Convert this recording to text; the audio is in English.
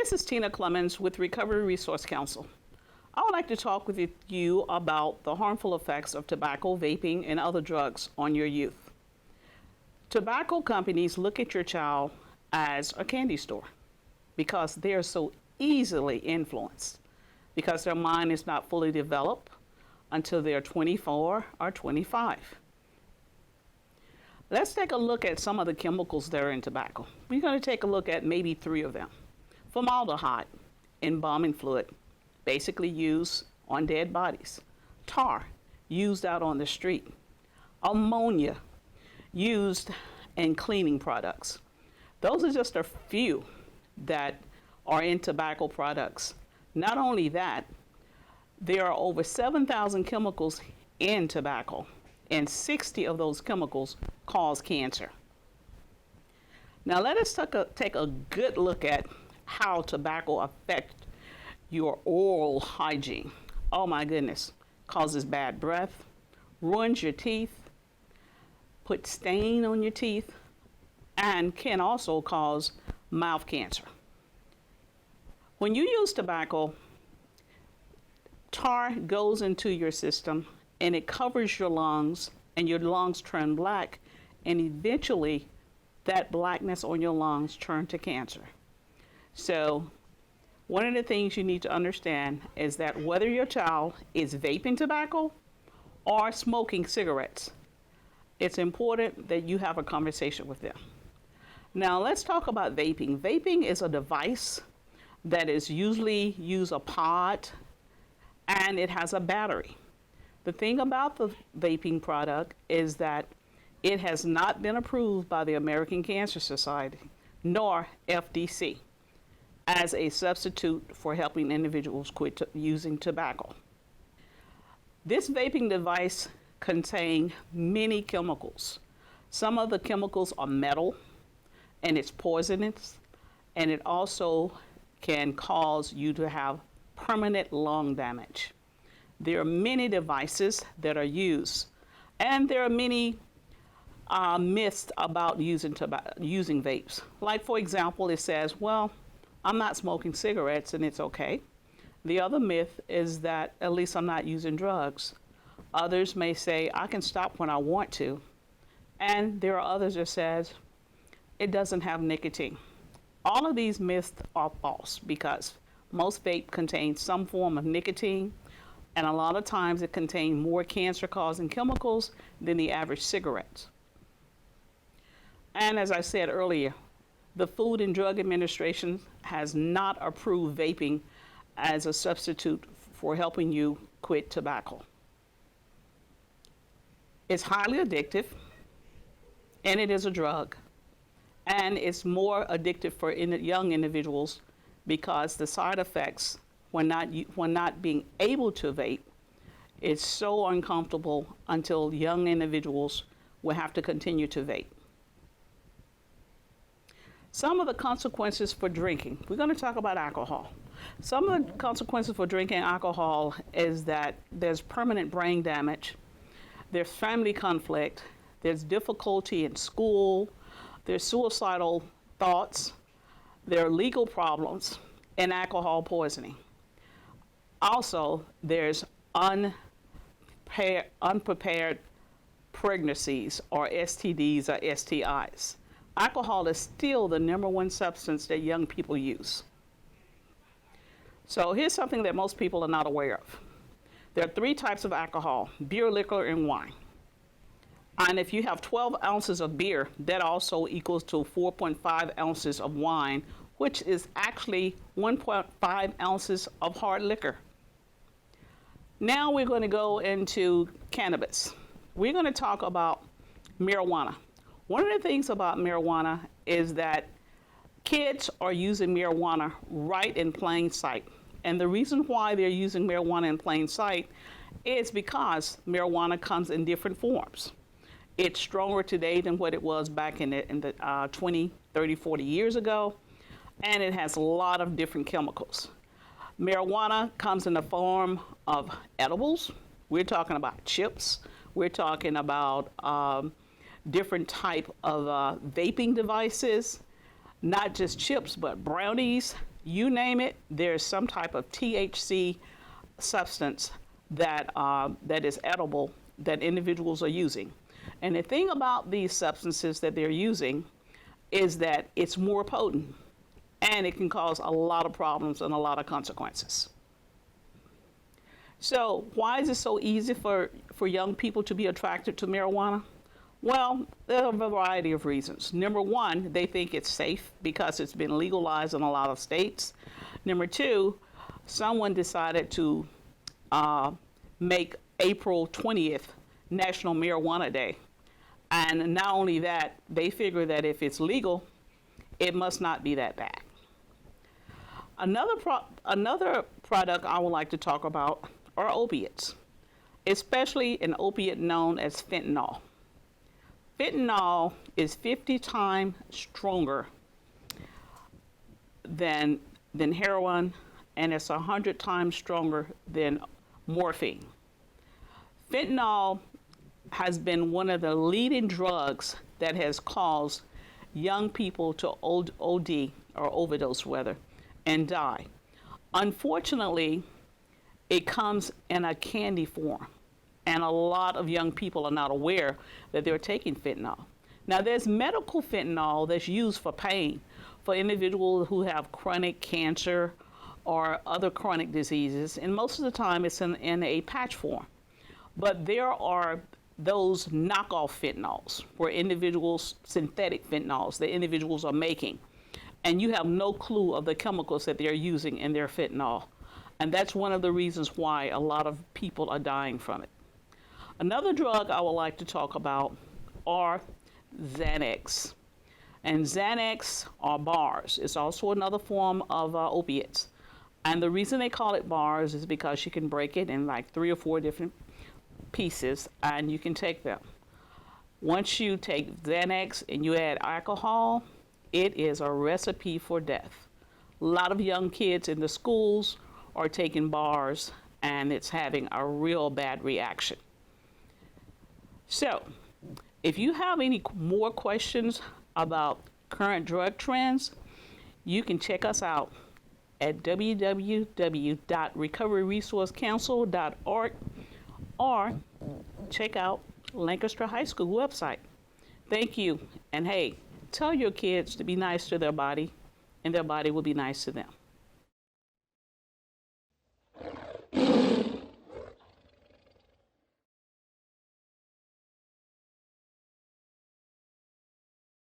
This is Tina Clemens with Recovery Resource Council. I would like to talk with you about the harmful effects of tobacco, vaping, and other drugs on your youth. Tobacco companies look at your child as a candy store because they are so easily influenced because their mind is not fully developed until they're 24 or 25. Let's take a look at some of the chemicals that are in tobacco. We're going to take a look at maybe 3 of them. Formaldehyde, embalming fluid, basically used on dead bodies. Tar, used out on the street. Ammonia, used in cleaning products. Those are just a few that are in tobacco products. Not only that, there are over 7,000 chemicals in tobacco, and 60 of those chemicals cause cancer. Now let us take a good look at how tobacco affects your oral hygiene. Oh my goodness. Causes bad breath, ruins your teeth, puts stain on your teeth, and can also cause mouth cancer. When you use tobacco, tar goes into your system and it covers your lungs, and your lungs turn black, and eventually that blackness on your lungs turn to cancer. So one of the things you need to understand is that whether your child is vaping tobacco or smoking cigarettes, it's important that you have a conversation with them. Now let's talk about vaping. Vaping is a device that is usually use a pod, and it has a battery. The thing about the vaping product is that it has not been approved by the American Cancer Society nor FDC as a substitute for helping individuals quit using tobacco. This vaping device contains many chemicals. Some of the chemicals are metal, and it's poisonous, and it also can cause you to have permanent lung damage. There are many devices that are used, and there are many myths about using vapes. Like, for example, it says, well, I'm not smoking cigarettes and it's okay. The other myth is that at least I'm not using drugs. Others may say I can stop when I want to. And there are others that says it doesn't have nicotine. All of these myths are false because most vape contains some form of nicotine, and a lot of times it contains more cancer-causing chemicals than the average cigarettes. And as I said earlier, the Food and Drug Administration has not approved vaping as a substitute for helping you quit tobacco. It's highly addictive, and it is a drug. And it's more addictive for young individuals because the side effects when not being able to vape is so uncomfortable until young individuals will have to continue to vape. Some of the consequences for drinking. We're going to talk about alcohol. Some of the consequences for drinking alcohol is that there's permanent brain damage, there's family conflict, there's difficulty in school, there's suicidal thoughts, there are legal problems, and alcohol poisoning. Also, there's unprepared pregnancies or STDs or STIs. Alcohol is still the #1 substance that young people use. So here's something that most people are not aware of. There are 3 types of alcohol: beer, liquor, and wine. And if you have 12 ounces of beer, that also equals to 4.5 ounces of wine, which is actually 1.5 ounces of hard liquor. Now we're going to go into cannabis. We're going to talk about marijuana. One of the things about marijuana is that kids are using marijuana right in plain sight. And the reason why they're using marijuana in plain sight is because marijuana comes in different forms. It's stronger today than what it was back in the 20, 30, 40 years ago. And it has a lot of different chemicals. Marijuana comes in the form of edibles. We're talking about chips. We're talking about different type of vaping devices, not just chips, but brownies, You name it, there's some type of THC substance that is edible that individuals are using. And the thing about these substances that they're using is that it's more potent and it can cause a lot of problems and a lot of consequences. So why is it so easy for young people to be attracted to marijuana? Well, there are a variety of reasons. Number one, they think it's safe because it's been legalized in a lot of states. Number two, someone decided to make April 20th National Marijuana Day. And not only that, they figure that if it's legal, it must not be that bad. Another product I would like to talk about are opiates, especially an opiate known as fentanyl. Fentanyl is 50 times stronger than heroin, and it's 100 times stronger than morphine. Fentanyl has been one of the leading drugs that has caused young people to OD, or overdose rather, and die. Unfortunately, it comes in a candy form, and a lot of young people are not aware that they're taking fentanyl. Now, there's medical fentanyl that's used for pain for individuals who have chronic cancer or other chronic diseases, and most of the time it's in a patch form. But there are those knockoff fentanyls, where synthetic fentanyls that individuals are making, and you have no clue of the chemicals that they're using in their fentanyl. And that's one of the reasons why a lot of people are dying from it. Another drug I would like to talk about are Xanax. And Xanax are bars. It's also another form of opiates. And the reason they call it bars is because you can break it in like 3 or 4 different pieces and you can take them. Once you take Xanax and you add alcohol, it is a recipe for death. A lot of young kids in the schools are taking bars and it's having a real bad reaction. So, if you have any more questions about current drug trends, you can check us out at www.recoveryresourcecouncil.org or check out Lancaster High School website. Thank you, and hey, tell your kids to be nice to their body, and their body will be nice to them.